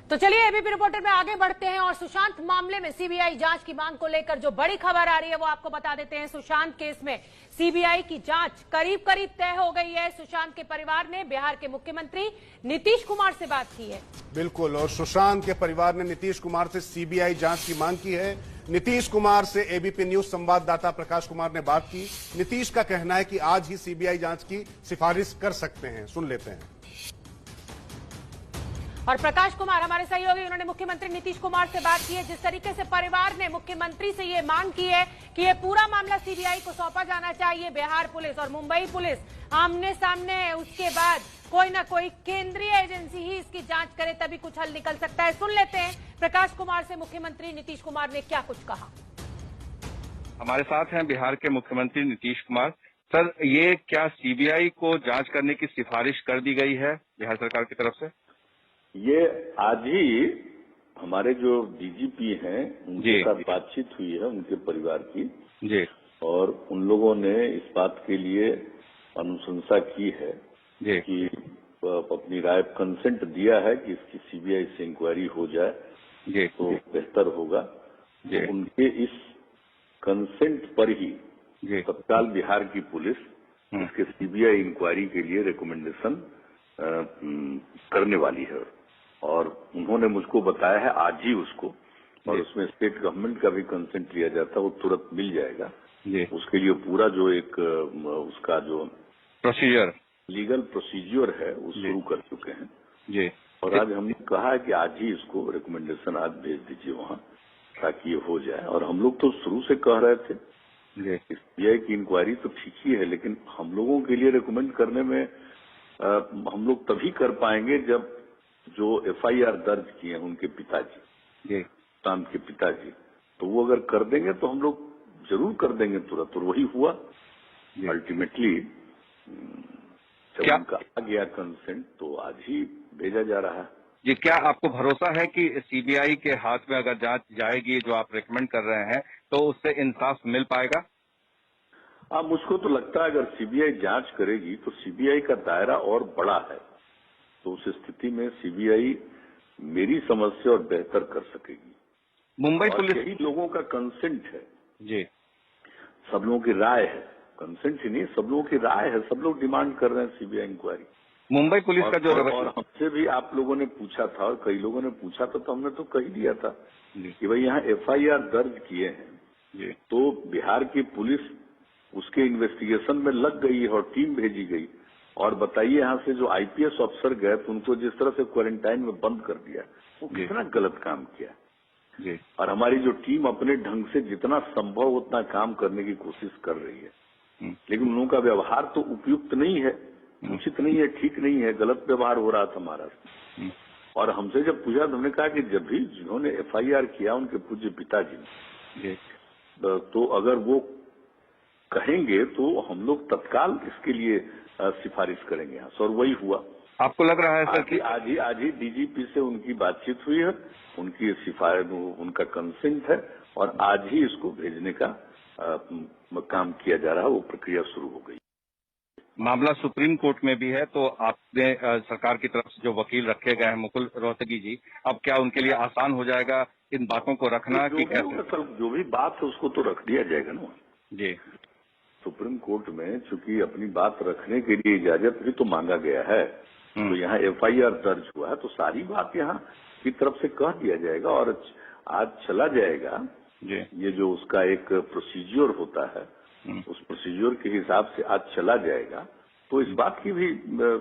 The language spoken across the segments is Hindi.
तो चलिए एबीपी रिपोर्टर में आगे बढ़ते हैं और सुशांत मामले में सीबीआई जांच की मांग को लेकर जो बड़ी खबर आ रही है वो आपको बता देते हैं। सुशांत केस में सीबीआई की जांच करीब करीब तय हो गई है। सुशांत के परिवार ने बिहार के मुख्यमंत्री नीतीश कुमार से बात की है। बिल्कुल, और सुशांत के परिवार ने नीतीश कुमार से सीबीआई जांच की मांग की है। नीतीश कुमार से एबीपी न्यूज संवाददाता प्रकाश कुमार ने बात की। नीतीश का कहना है कि आज ही सीबीआई जांच की सिफारिश कर सकते हैं। सुन लेते हैं। और प्रकाश कुमार हमारे सहयोगी, उन्होंने मुख्यमंत्री नीतीश कुमार से बात की है। जिस तरीके से परिवार ने मुख्यमंत्री से ये मांग की है कि ये पूरा मामला सीबीआई को सौंपा जाना चाहिए, बिहार पुलिस और मुंबई पुलिस आमने सामने है, उसके बाद कोई ना कोई केंद्रीय एजेंसी ही इसकी जांच करे तभी कुछ हल निकल सकता है। सुन लेते हैं प्रकाश कुमार से मुख्यमंत्री नीतीश कुमार ने क्या कुछ कहा। हमारे साथ हैं बिहार के मुख्यमंत्री नीतीश कुमार। सर, ये क्या सीबीआई को जांच करने की सिफारिश कर दी गई है बिहार सरकार की तरफ से? ये आज ही हमारे जो डीजीपी हैं उनके साथ बातचीत हुई है, उनके परिवार की जी, और उन लोगों ने इस बात के लिए अनुशंसा की है जी, कि अपनी राय कंसेंट दिया है कि इसकी सीबीआई से इंक्वायरी हो जाए जी, तो बेहतर होगा। जी, तो उनके इस कंसेंट पर ही तत्काल बिहार की पुलिस इसके सीबीआई इंक्वायरी के लिए रिकमेंडेशन करने वाली है। और उन्होंने मुझको बताया है आज ही उसको, और उसमें स्टेट गवर्नमेंट का भी कंसेंट लिया जाता है, वो तुरंत मिल जाएगा। उसके लिए पूरा जो एक उसका जो प्रोसीजर, लीगल प्रोसीजर है वो शुरू कर चुके हैं जी। और आज हमने कहा है कि आज ही इसको रिकमेंडेशन आज भेज दीजिए वहाँ, ताकि ये हो जाए। और हम लोग तो शुरू से कह रहे थे सीबीआई की इंक्वायरी तो ठीक ही है, लेकिन हम लोगों के लिए रिकमेंड करने में हम लोग तभी कर पाएंगे जब जो एफआईआर दर्ज किए हैं उनके पिताजी, सुशांत के पिताजी, तो वो अगर कर देंगे तो हम लोग जरूर कर देंगे तुरंत। और वही हुआ अल्टीमेटली। जब उनका आ गया कंसेंट तो आज ही भेजा जा रहा है। जी, क्या आपको भरोसा है कि सीबीआई के हाथ में अगर जांच जाएगी जो आप रेकमेंड कर रहे हैं तो उससे इंसाफ मिल पाएगा? मुझको तो लगता है अगर सीबीआई जांच करेगी तो सीबीआई का दायरा और बड़ा है, तो उस स्थिति में सीबीआई मेरी समझ से और बेहतर कर सकेगी। मुंबई पुलिस, यही लोगों का कंसेंट है जी, सब लोगों की राय है, कंसेंट ही नहीं, सब लोगों की राय है। सब लोग डिमांड कर रहे हैं सीबीआई इंक्वायरी। मुंबई पुलिस का जो और हमसे भी आप लोगों ने पूछा था और कई लोगों ने पूछा था, तो हमने तो कह दिया था कि भाई यहाँ एफआईआर दर्ज किए हैं तो बिहार की पुलिस उसके इन्वेस्टिगेशन में लग गई है और टीम भेजी गई। और बताइए यहाँ से जो आईपीएस अफसर गए तो उनको जिस तरह से क्वारंटाइन में बंद कर दिया, वो कितना गलत काम किया। और हमारी जो टीम अपने ढंग से जितना संभव उतना काम करने की कोशिश कर रही है, लेकिन उन लोगों का व्यवहार तो उपयुक्त नहीं है, उचित नहीं है, ठीक नहीं है, गलत व्यवहार हो रहा था हमारा। और हमसे जब पूछा तो हमने कहा कि जब भी जिन्होंने एफआईआर किया उनके पूज्य पिताजी ने, तो अगर वो कहेंगे तो हम लोग तत्काल इसके लिए सिफारिश करेंगे यहाँ से। और वही हुआ। आपको लग रहा है सर कि आज ही डीजीपी से उनकी बातचीत हुई है, उनकी सिफारिश, उनका कंसेंट है और आज ही इसको भेजने का काम किया जा रहा है, वो प्रक्रिया शुरू हो गई। मामला सुप्रीम कोर्ट में भी है, तो आपने सरकार की तरफ से जो वकील रखे गए हैं मुकुल रोहतगी जी, अब क्या उनके लिए आसान हो जाएगा इन बातों को रखना? जो भी बात है उसको तो रख दिया जाएगा ना जी। सुप्रीम कोर्ट में चूंकि अपनी बात रखने के लिए इजाजत भी तो मांगा गया है, तो यहाँ एफआईआर दर्ज हुआ है तो सारी बात यहाँ की तरफ से कह दिया जाएगा और आज चला जाएगा। ये जो उसका एक प्रोसीजर होता है, उस प्रोसीजर के हिसाब से आज चला जाएगा, तो इस बात की भी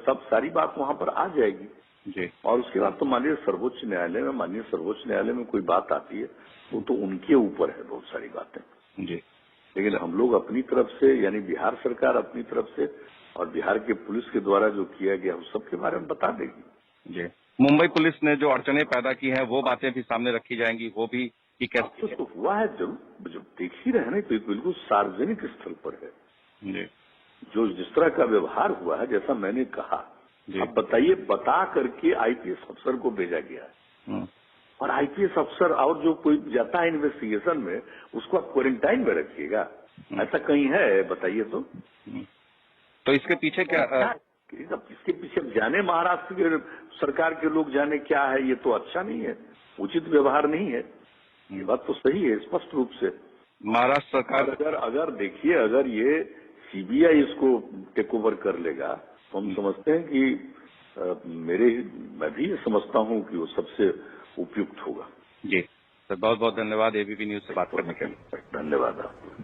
सब सारी बात वहाँ पर आ जाएगी। और उसके बाद तो माननीय सर्वोच्च न्यायालय में कोई बात आती है तो उनके ऊपर है बहुत सारी बातें। लेकिन हम लोग अपनी तरफ से, यानी बिहार सरकार अपनी तरफ से और बिहार के पुलिस के द्वारा जो किया गया उस सब के बारे में बता देगी। मुंबई पुलिस ने जो अड़चने पैदा की हैं वो बातें भी सामने रखी जाएंगी, वो भी कैसे तो हुआ है जरूर, जब देख ही रहे ना, तो बिल्कुल सार्वजनिक स्थल पर है जो जिस तरह का व्यवहार हुआ है, जैसा मैंने कहा। अब बताइए, बता करके आईपीएस अफसर को भेजा गया है और आईपीएस अफसर और जो कोई जाता है इन्वेस्टिगेशन में उसको आप क्वारंटाइन में रखिएगा, ऐसा कहीं है? बताइए तो इसके पीछे क्या इसके पीछे जाने महाराष्ट्र के सरकार के लोग जाने क्या है, ये तो अच्छा नहीं है, उचित व्यवहार नहीं है। ये बात तो सही है स्पष्ट रूप से। महाराष्ट्र सरकार अगर देखिए, अगर ये सीबीआई इसको टेक ओवर कर लेगा तो हम समझते हैं कि मैं भी ये समझता हूं कि वो सबसे उपयुक्त होगा। जी सर, बहुत बहुत धन्यवाद एबीपी न्यूज से बात करने के लिए। धन्यवाद आपको।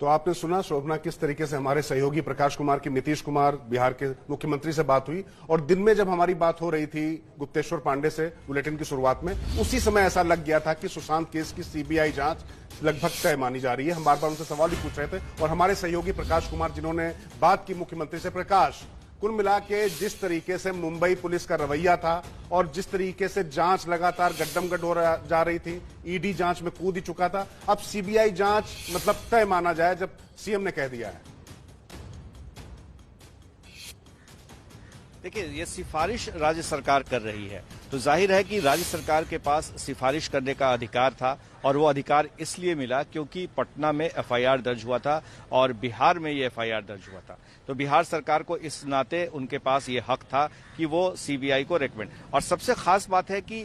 तो आपने सुना शोभना किस तरीके से हमारे सहयोगी प्रकाश कुमार की नीतीश कुमार बिहार के मुख्यमंत्री से बात हुई, और दिन में जब हमारी बात हो रही थी गुप्तेश्वर पांडे से बुलेटिन की शुरुआत में, उसी समय ऐसा लग गया था कि सुशांत केस की सीबीआई जांच लगभग तय मानी जा रही है। हम बार बार उनसे सवाल भी पूछ रहे थे, और हमारे सहयोगी प्रकाश कुमार जिन्होंने बात की मुख्यमंत्री से, प्रकाश कुल मिला के जिस तरीके से मुंबई पुलिस का रवैया था और जिस तरीके से जांच लगातार गड्डमगड्ड हो जा रही थी, ईडी जांच में कूद ही चुका था, अब सीबीआई जांच मतलब तय माना जाए जब सीएम ने कह दिया है। देखिए, ये सिफारिश राज्य सरकार कर रही है, तो जाहिर है कि राज्य सरकार के पास सिफारिश करने का अधिकार था, और वो अधिकार इसलिए मिला क्योंकि पटना में एफआईआर दर्ज हुआ था और बिहार में ये एफआईआर दर्ज हुआ था। तो बिहार सरकार को इस नाते उनके पास ये हक था कि वो सीबीआई को रेकमेंड। और सबसे खास बात है कि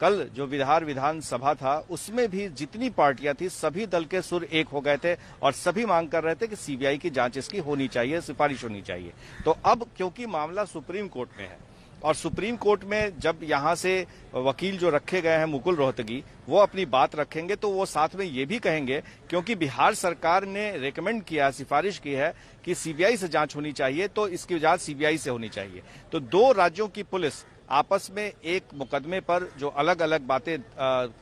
कल जो बिहार विधानसभा था उसमें भी जितनी पार्टियां थी सभी दल के सुर एक हो गए थे और सभी मांग कर रहे थे कि सीबीआई की जांच इसकी होनी चाहिए, सिफारिश होनी चाहिए। तो अब क्योंकि मामला सुप्रीम कोर्ट में है और सुप्रीम कोर्ट में जब यहां से वकील जो रखे गए हैं मुकुल रोहतगी, वो अपनी बात रखेंगे तो वो साथ में ये भी कहेंगे, क्योंकि बिहार सरकार ने रेकमेंड किया, सिफारिश की है कि सीबीआई से जांच होनी चाहिए, तो इसकी जांच सीबीआई से होनी चाहिए। तो दो राज्यों की पुलिस आपस में एक मुकदमे पर जो अलग अलग बातें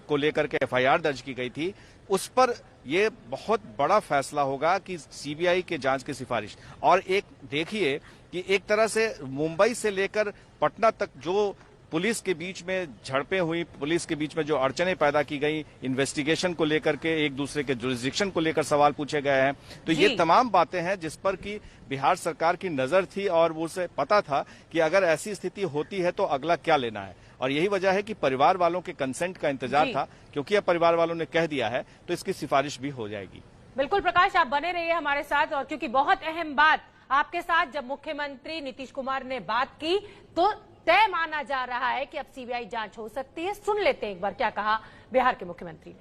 को लेकर के एफआईआर दर्ज की गई थी, उस पर यह बहुत बड़ा फैसला होगा कि सीबीआई के जांच की सिफारिश। और एक देखिए कि एक तरह से मुंबई से लेकर पटना तक जो पुलिस के बीच में झड़पें हुई, पुलिस के बीच में जो अड़चनें पैदा की गई, इन्वेस्टिगेशन को लेकर के एक दूसरे के जुरिस्डिक्शन को लेकर सवाल पूछे गए हैं, तो ये तमाम बातें हैं जिस पर कि बिहार सरकार की नजर थी और उसे पता था कि अगर ऐसी स्थिति होती है तो अगला क्या लेना है। और यही वजह है कि परिवार वालों के कंसेंट का इंतजार था, क्योंकि अब परिवार वालों ने कह दिया है तो इसकी सिफारिश भी हो जाएगी। बिल्कुल प्रकाश, आप बने रहिए हमारे साथ, और क्योंकि बहुत अहम बात आपके साथ जब मुख्यमंत्री नीतीश कुमार ने बात की तो तय माना जा रहा है कि अब सीबीआई जांच हो सकती है। सुन लेते हैं एक बार क्या कहा बिहार के मुख्यमंत्री ने।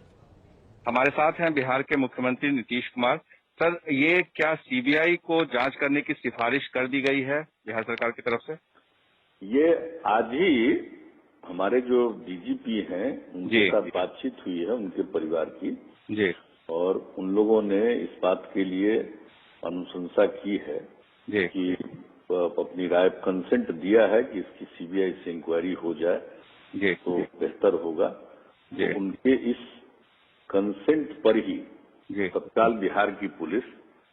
हमारे साथ हैं बिहार के मुख्यमंत्री नीतीश कुमार। सर, ये क्या सीबीआई को जांच करने की सिफारिश कर दी गई है बिहार सरकार की तरफ से? ये आज ही हमारे जो डीजीपी हैं उनके साथ बातचीत हुई है, उनके परिवार की जी, और उन लोगों ने इस बात के लिए अनुशंसा की है जी कि अपनी राय कंसेंट दिया है कि इसकी सीबीआई से इंक्वायरी हो जाए जी, तो बेहतर होगा। जी, तो उनके इस कंसेंट पर ही तत्काल बिहार की पुलिस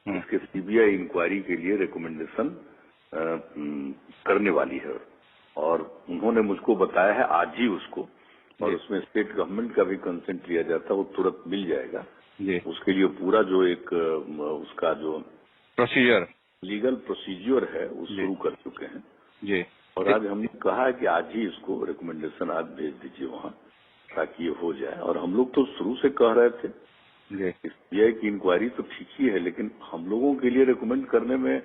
इसके सीबीआई इंक्वायरी के लिए रिकमेंडेशन करने वाली है, और उन्होंने मुझको बताया है आज ही उसको, और उसमें स्टेट गवर्नमेंट का भी कंसेंट लिया जाता है, वो तुरंत मिल जाएगा। उसके लिए पूरा जो एक उसका जो प्रोसीजर, लीगल प्रोसीजर है वो शुरू कर चुके हैं जी। और आज हमने कहा है कि आज ही इसको रिकमेंडेशन आज भेज दीजिए वहां, ताकि ये हो जाए। और हम लोग तो शुरू से कह रहे थे सीबीआई की इंक्वायरी तो ठीक ही है, लेकिन हम लोगों के लिए रिकमेंड करने में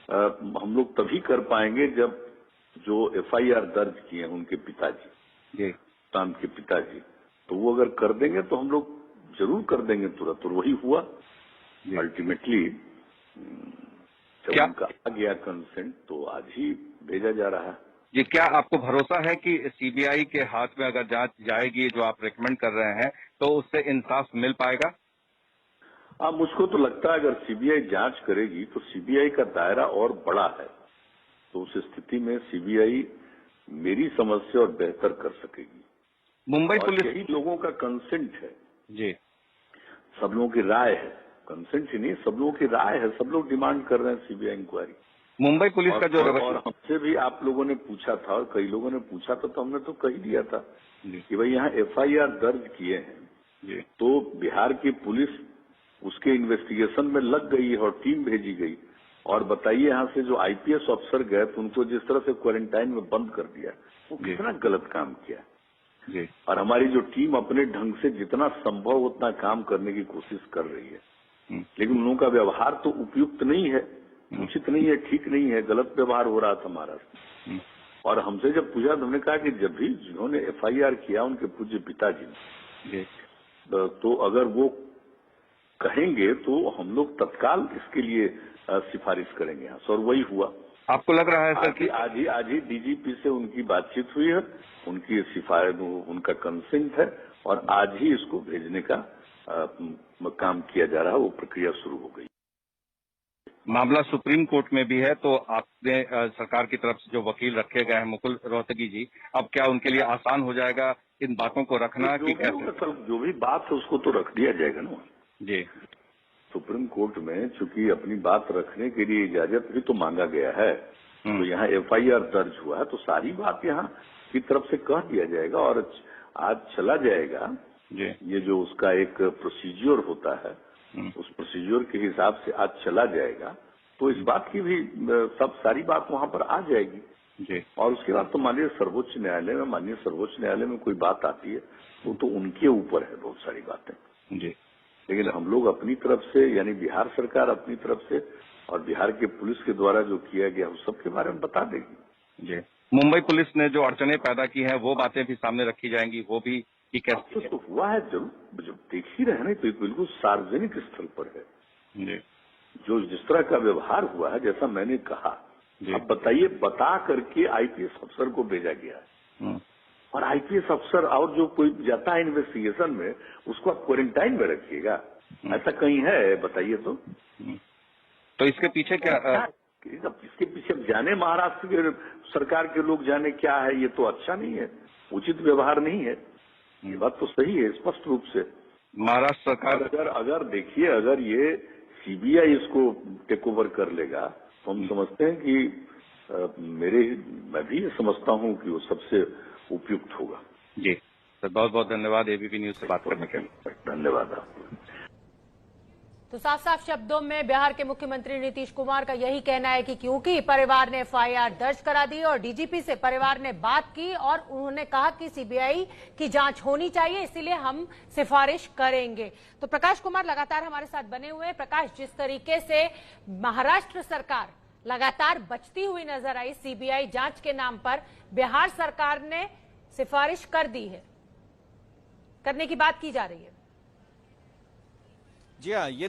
हम लोग तभी कर पाएंगे जब जो एफआईआर दर्ज किए हैं उनके पिताजी, शाम के पिताजी, तो वो अगर कर देंगे तो हम लोग जरूर कर देंगे तुरंत, और वही हुआ अल्टीमेटली। जब उनका आ गया कंसेंट तो आज ही भेजा जा रहा है। जी, क्या आपको भरोसा है कि सीबीआई के हाथ में अगर जांच जाएगी जो आप रेकमेंड कर रहे हैं तो उससे इंसाफ मिल पाएगा? मुझको तो लगता है अगर सीबीआई जांच करेगी तो सीबीआई का दायरा और बड़ा है, तो उस स्थिति में सीबीआई मेरी समझ से और बेहतर कर सकेगी। मुंबई पुलिस, यही लोगों का कंसेंट है जी, सब लोगों की राय है, कंसेंट ही नहीं, सब लोगों की राय है, सब लोग डिमांड कर रहे हैं सीबीआई इंक्वायरी। मुंबई पुलिस का जो और हमसे भी आप लोगों ने पूछा था और कई लोगों ने पूछा था, तो हमने तो कह दिया था कि भाई यहाँ एफआईआर दर्ज किए हैं तो बिहार की पुलिस उसके इन्वेस्टिगेशन में लग गई है और टीम भेजी गई, और बताइए यहाँ से जो आईपीएस अफसर गए तो उनको जिस तरह से क्वारंटाइन में बंद कर दिया, वो कितना गलत काम किया। और हमारी जो टीम अपने ढंग से जितना संभव उतना काम करने की कोशिश कर रही है, लेकिन उन लोगों का व्यवहार तो उपयुक्त नहीं है, उचित नहीं है, ठीक नहीं है, गलत व्यवहार हो रहा था हमारा। और हमसे जब पूछा तो हमने कहा कि जब भी जिन्होंने एफआईआर किया उनके पूज्य पिताजी ने, तो अगर वो कहेंगे तो हम लोग तत्काल इसके लिए सिफारिश करेंगे यहाँ से, और वही हुआ। आपको लग रहा है सर कि आज ही डीजीपी से उनकी बातचीत हुई है, उनकी सिफारिश, उनका कंसेंट है, और आज ही इसको भेजने का काम किया जा रहा है, वो प्रक्रिया शुरू हो गई। मामला सुप्रीम कोर्ट में भी है, तो आपने सरकार की तरफ से जो वकील रखे गए हैं मुकुल रोहतगी जी, अब क्या उनके लिए आसान हो जाएगा इन बातों को रखना कि कैसे? जो भी बात है उसको तो रख दिया जाएगा ना जी। सुप्रीम कोर्ट में चूंकि अपनी बात रखने के लिए इजाजत भी तो मांगा गया है, तो यहाँ एफआईआर दर्ज हुआ है, तो सारी बात यहाँ की तरफ से कह दिया जाएगा और आज चला जाएगा जी। ये जो उसका एक प्रोसीजर होता है, उस प्रोसीजर के हिसाब से आज चला जाएगा, तो इस बात की भी सब सारी बात वहां पर आ जाएगी जी। और उसके बाद तो माननीय सर्वोच्च न्यायालय में कोई बात आती है वो तो उनके ऊपर है बहुत सारी बातें जी। लेकिन हम लोग अपनी तरफ से, यानी बिहार सरकार अपनी तरफ से और बिहार के पुलिस के द्वारा जो किया गया उस सब के बारे में बता देगी जी। मुंबई पुलिस ने जो अड़चने पैदा की हैं वो बातें भी सामने रखी जाएंगी, वो भी कि कैसे तो हुआ है, जरूर जब देख ही रहे ना, तो बिल्कुल सार्वजनिक स्थल पर है जी। जो जिस तरह का व्यवहार हुआ है, जैसा मैंने कहा, अब बताइए, बता करके आईपीएस अफसर को भेजा गया है और आईपीएस अफसर और जो कोई जाता है इन्वेस्टिगेशन में उसको आप क्वारंटाइन में रखिएगा, ऐसा कहीं है? बताइए तो इसके पीछे क्या इसके पीछे जाने महाराष्ट्र के सरकार के लोग जाने क्या है, ये तो अच्छा नहीं है, उचित व्यवहार नहीं है। ये बात तो सही है स्पष्ट रूप से। महाराष्ट्र सरकार अगर देखिए, अगर ये सीबीआई इसको टेक ओवर कर लेगा तो हम समझते हैं कि मैं भी ये समझता हूं कि वो सबसे उपयुक्त होगा। जी सर, बहुत बहुत धन्यवाद एबीपी न्यूज से बात करने के लिए। धन्यवाद आपको। तो साफ साफ शब्दों में बिहार के मुख्यमंत्री नीतीश कुमार का यही कहना है कि क्योंकि परिवार ने एफआईआर दर्ज करा दी और डीजीपी से परिवार ने बात की और उन्होंने कहा कि सीबीआई की जांच होनी चाहिए, इसीलिए हम सिफारिश करेंगे। तो प्रकाश कुमार लगातार हमारे साथ बने हुए हैं। प्रकाश, जिस तरीके से महाराष्ट्र सरकार लगातार बचती हुई नजर आई सीबीआई जांच के नाम पर, बिहार सरकार ने सिफारिश कर दी है, करने की बात की जा रही है। जी हाँ, ये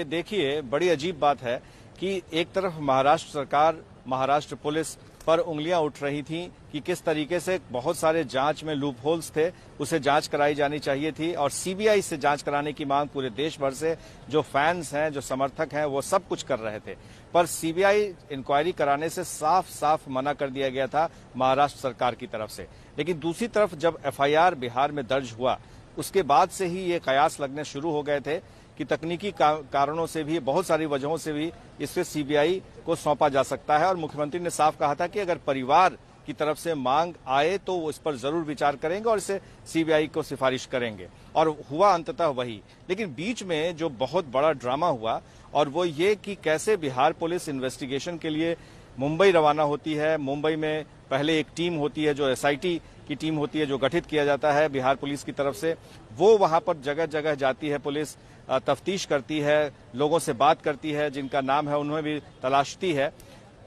देखिए बड़ी अजीब बात है कि एक तरफ महाराष्ट्र सरकार, महाराष्ट्र पुलिस पर उंगलियां उठ रही थी कि किस तरीके से बहुत सारे जांच में लूप होल्स थे, उसे जांच कराई जानी चाहिए थी और सीबीआई से जांच कराने की मांग पूरे देश भर से जो फैंस हैं, जो समर्थक हैं, वो सब कुछ कर रहे थे। पर सीबीआई इंक्वायरी कराने से साफ साफ मना कर दिया गया था महाराष्ट्र सरकार की तरफ से। लेकिन दूसरी तरफ जब एफआईआर बिहार में दर्ज हुआ, उसके बाद से ही ये कयास लगने शुरू हो गए थे कि तकनीकी कारणों से भी, बहुत सारी वजहों से भी इसे सीबीआई को सौंपा जा सकता है। और मुख्यमंत्री ने साफ कहा था कि अगर परिवार की तरफ से मांग आए तो वो इस पर जरूर विचार करेंगे और इसे सीबीआई को सिफारिश करेंगे, और हुआ अंततः वही। लेकिन बीच में जो बहुत बड़ा ड्रामा हुआ और वो ये कि कैसे बिहार पुलिस इन्वेस्टिगेशन के लिए मुंबई रवाना होती है। मुंबई में पहले एक टीम होती है जो एसआईटी की टीम होती है, जो गठित किया जाता है बिहार पुलिस की तरफ से। वो वहां पर जगह जगह जाती है, पुलिस तफ्तीश करती है, लोगों से बात करती है, जिनका नाम है उन्हें भी तलाशती है।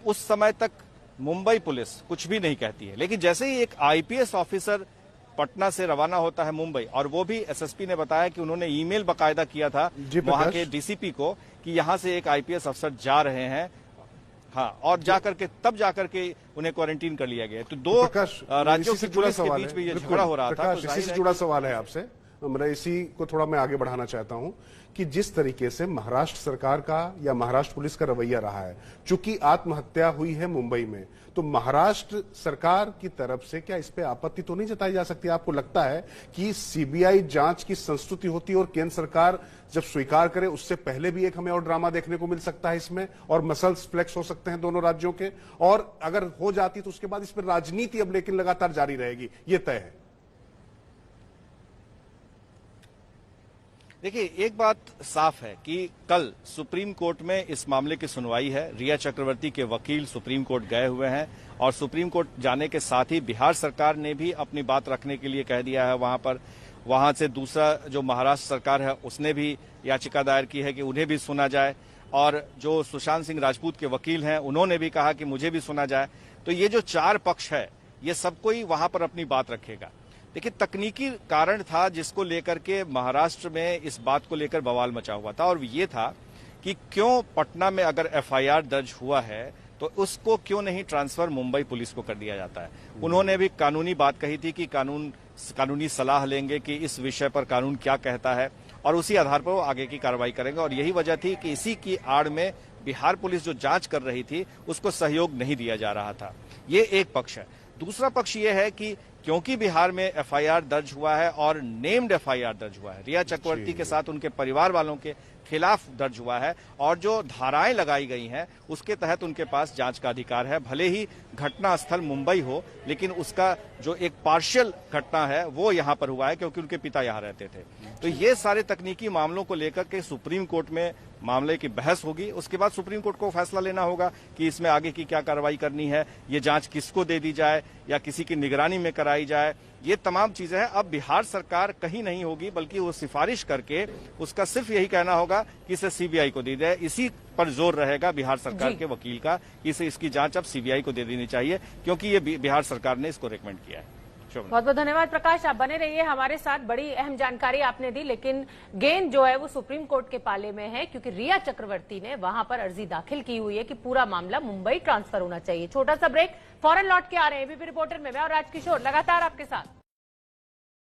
उस समय तक मुंबई पुलिस कुछ भी नहीं कहती है। लेकिन जैसे ही एक आईपीएस ऑफिसर पटना से रवाना होता है मुंबई, और वो भी एसएसपी ने बताया कि उन्होंने ईमेल बाकायदा किया था वहां के डीसीपी को कि यहां से एक आईपीएस अफसर जा रहे हैं, हाँ, और तब जाकर के उन्हें क्वारंटीन कर लिया गया। तो दो राज्यों की पुलिस के बीच में ये झगड़ा हो रहा था। इसी से जुड़ा सवाल है आपसे, मैं इसी को थोड़ा मैं आगे बढ़ाना चाहता हूं कि जिस तरीके से महाराष्ट्र सरकार का या महाराष्ट्र पुलिस का रवैया रहा है, चूंकि आत्महत्या हुई है मुंबई में, तो महाराष्ट्र सरकार की तरफ से क्या इस पे आपत्ति तो नहीं जताई जा सकती? आपको लगता है कि सीबीआई जांच की संस्तुति होती है और केंद्र सरकार जब स्वीकार करे उससे पहले भी एक हमें और ड्रामा देखने को मिल सकता है इसमें, और मसल्स फ्लेक्स हो सकते हैं दोनों राज्यों के, और अगर हो जाती तो उसके बाद इस पर राजनीति अब लेकिन लगातार जारी रहेगी, ये तय है? देखिए, एक बात साफ है कि कल सुप्रीम कोर्ट में इस मामले की सुनवाई है। रिया चक्रवर्ती के वकील सुप्रीम कोर्ट गए हुए हैं और सुप्रीम कोर्ट जाने के साथ ही बिहार सरकार ने भी अपनी बात रखने के लिए कह दिया है वहां पर। वहां से दूसरा जो महाराष्ट्र सरकार है उसने भी याचिका दायर की है कि उन्हें भी सुना जाए, और जो सुशांत सिंह राजपूत के वकील हैं उन्होंने भी कहा कि मुझे भी सुना जाए। तो ये जो 4 पक्ष है ये सब कोई वहां पर अपनी बात रखेगा। देखिए, तकनीकी कारण था जिसको लेकर के महाराष्ट्र में इस बात को लेकर बवाल मचा हुआ था, और ये था कि क्यों पटना में अगर एफआईआर दर्ज हुआ है तो उसको क्यों नहीं ट्रांसफर मुंबई पुलिस को कर दिया जाता है। उन्होंने भी कानूनी बात कही थी कि कानूनी सलाह लेंगे कि इस विषय पर कानून क्या कहता है, और उसी आधार पर वो आगे की कार्रवाई करेंगे। और यही वजह थी कि इसी की आड़ में बिहार पुलिस जो जांच कर रही थी उसको सहयोग नहीं दिया जा रहा था। ये एक पक्ष है। दूसरा पक्ष ये है कि क्योंकि बिहार में एफआईआर दर्ज हुआ है और नेम्ड एफआईआर दर्ज हुआ है, रिया चक्रवर्ती के साथ उनके परिवार वालों के खिलाफ दर्ज हुआ है, और जो धाराएं लगाई गई हैं उसके तहत उनके पास जांच का अधिकार है। भले ही घटना स्थल मुंबई हो, लेकिन उसका जो एक पार्शियल घटना है वो यहां पर हुआ है क्योंकि उनके पिता यहां रहते थे। तो ये सारे तकनीकी मामलों को लेकर के सुप्रीम कोर्ट में मामले की बहस होगी। उसके बाद सुप्रीम कोर्ट को फैसला लेना होगा कि इसमें आगे की क्या कार्रवाई करनी है, ये जांच किसको दे दी जाए या किसी की निगरानी में कराई जाए। ये तमाम चीजें हैं। अब बिहार सरकार कहीं नहीं होगी, बल्कि वो सिफारिश करके उसका सिर्फ यही कहना होगा कि इसे सीबीआई को दे जाए। इसी पर जोर रहेगा बिहार सरकार के वकील का कि इसे इसकी जांच अब सीबीआई को दे देनी चाहिए, क्योंकि ये बिहार सरकार ने इसको रिकमेंड किया है। बहुत बहुत धन्यवाद प्रकाश, आप बने रहिए हमारे साथ। बड़ी अहम जानकारी आपने दी, लेकिन गेंद जो है वो सुप्रीम कोर्ट के पाले में है, क्योंकि रिया चक्रवर्ती ने वहां पर अर्जी दाखिल की हुई है कि पूरा मामला मुंबई ट्रांसफर होना चाहिए। छोटा सा ब्रेक, फौरन लौट के आ रहे हैं एबीपी रिपोर्टर में मैं और राजकिशोर लगातार आपके साथ।